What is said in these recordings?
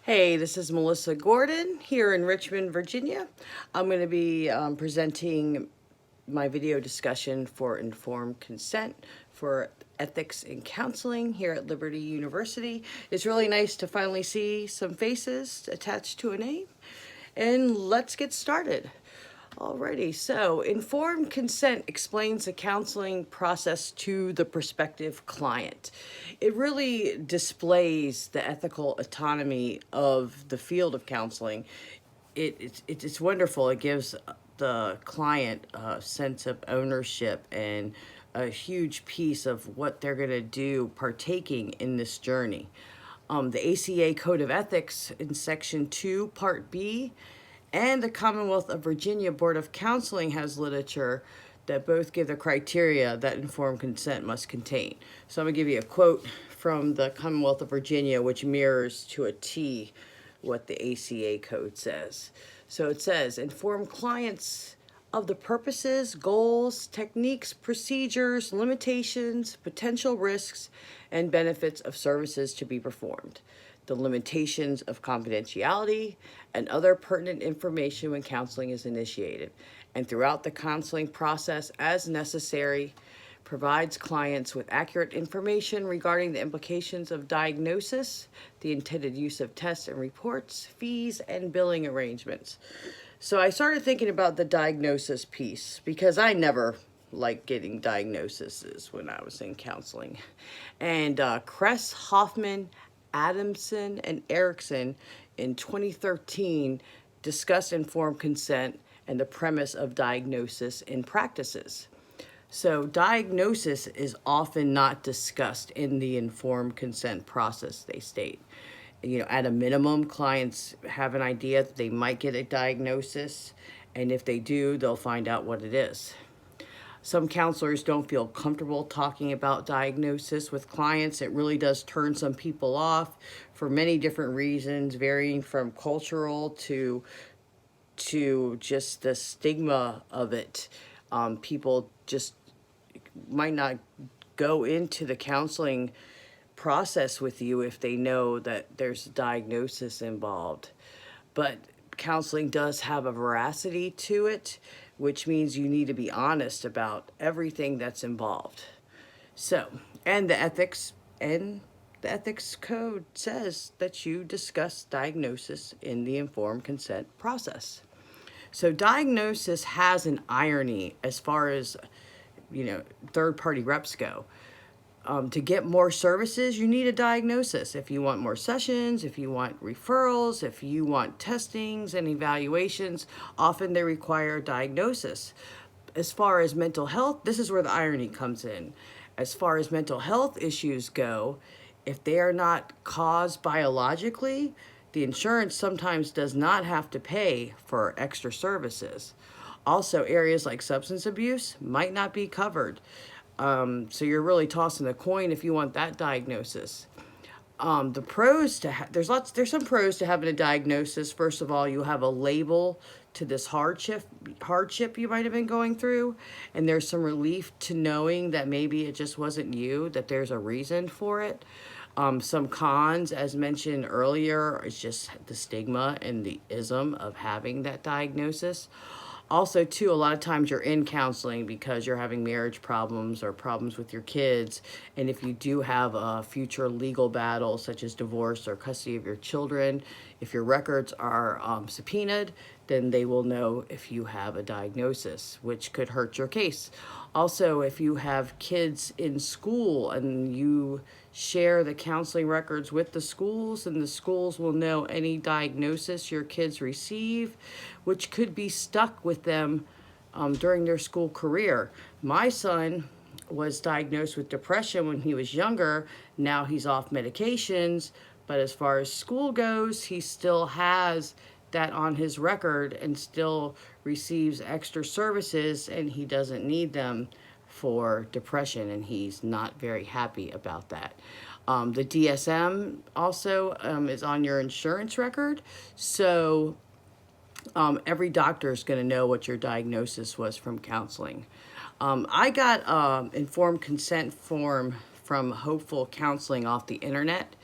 Hey, this is Melissa Gordon here in Richmond, Virginia. I'm going to be presenting my video discussion for informed consent for ethics in counseling here at Liberty University. It's really nice to finally see some faces attached to a name. And let's get started. Alrighty, so informed consent explains the counseling process to the prospective client. It really displays the ethical autonomy of the field of counseling. It's wonderful. It gives the client a sense of ownership and a huge piece of what they're going to do partaking in this journey. The ACA Code of Ethics in Section 2, Part B, and the Commonwealth of Virginia Board of Counseling has literature that both give the criteria that informed consent must contain. So I'm going to give you a quote from the Commonwealth of Virginia, which mirrors to a T what the ACA code says. So it says, inform clients of the purposes, goals, techniques, procedures, limitations, potential risks, and benefits of services to be performed, the limitations of confidentiality, and other pertinent information when counseling is initiated, and throughout the counseling process as necessary, provides clients with accurate information regarding the implications of diagnosis, the intended use of tests and reports, fees, and billing arrangements. So I started thinking about the diagnosis piece because I never liked getting diagnoses when I was in counseling. And Kress, Hoffman, Adamson, and Erickson in 2013 discussed informed consent and the premise of diagnosis in practices. So diagnosis is often not discussed in the informed consent process, they state. At a minimum, clients have an idea that they might get a diagnosis, and if they do, they'll find out what it is. Some counselors don't feel comfortable talking about diagnosis with clients. It really does turn some people off for many different reasons, varying from cultural to just the stigma of it. People just might not go into the counseling process with you if they know that there's a diagnosis involved. But counseling does have a veracity to it, which means you need to be honest about everything that's involved. So, and the ethics code says that you discuss diagnosis in the informed consent process. So diagnosis has an irony as far as third party reps go. To get more services, you need a diagnosis. If you want more sessions, if you want referrals, if you want testings and evaluations, often they require a diagnosis. As far as mental health, this is where the irony comes in. As far as mental health issues go, if they are not caused biologically, the insurance sometimes does not have to pay for extra services. Also, areas like substance abuse might not be covered. So you're really tossing a coin if you want that diagnosis. The pros to there's some pros to having a diagnosis. First of all, you have a label to this hardship you might have been going through, and there's some relief to knowing that maybe it just wasn't you, that there's a reason for it. Some cons, as mentioned earlier, is just the stigma and the ism of having that diagnosis. Also, too, a lot of times you're in counseling because you're having marriage problems or problems with your kids. And if you do have a future legal battle, such as divorce or custody of your children, if your records are subpoenaed, then they will know if you have a diagnosis, which could hurt your case. Also, if you have kids in school and you share the counseling records with the schools, and the schools will know any diagnosis your kids receive, which could be stuck with them during their school career. My son was diagnosed with depression when he was younger. Now he's off medications, but as far as school goes, he still has that on his record and still receives extra services, and he doesn't need them for depression, and he's not very happy about that. The DSM also is on your insurance record, so every doctor is going to know what your diagnosis was from counseling. I got informed consent form from Hopeful Counseling off the internet.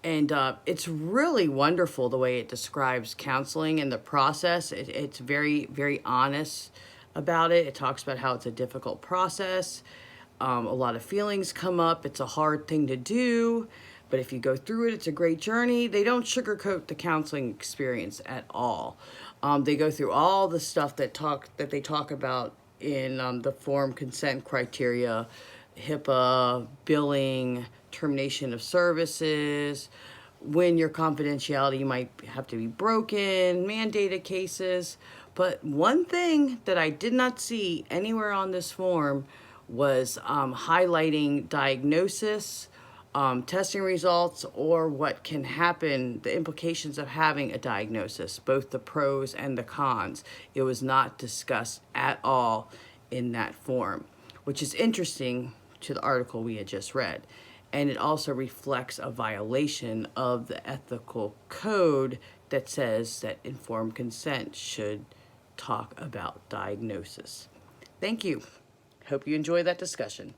And it's really wonderful the way it describes counseling and the process. It's very, very honest about it. It talks about how it's a difficult process. A lot of feelings come up. It's a hard thing to do, but if you go through it, it's a great journey. They don't sugarcoat the counseling experience at all. They go through all the stuff that they talk about in the form consent criteria, HIPAA, billing, termination of services, when your confidentiality might have to be broken, mandated cases. But one thing that I did not see anywhere on this form was highlighting diagnosis, testing results, or what can happen, the implications of having a diagnosis, both the pros and the cons. It was not discussed at all in that form, which is interesting to the article we had just read. And it also reflects a violation of the ethical code that says that informed consent should talk about diagnosis. Thank you. Hope you enjoy that discussion.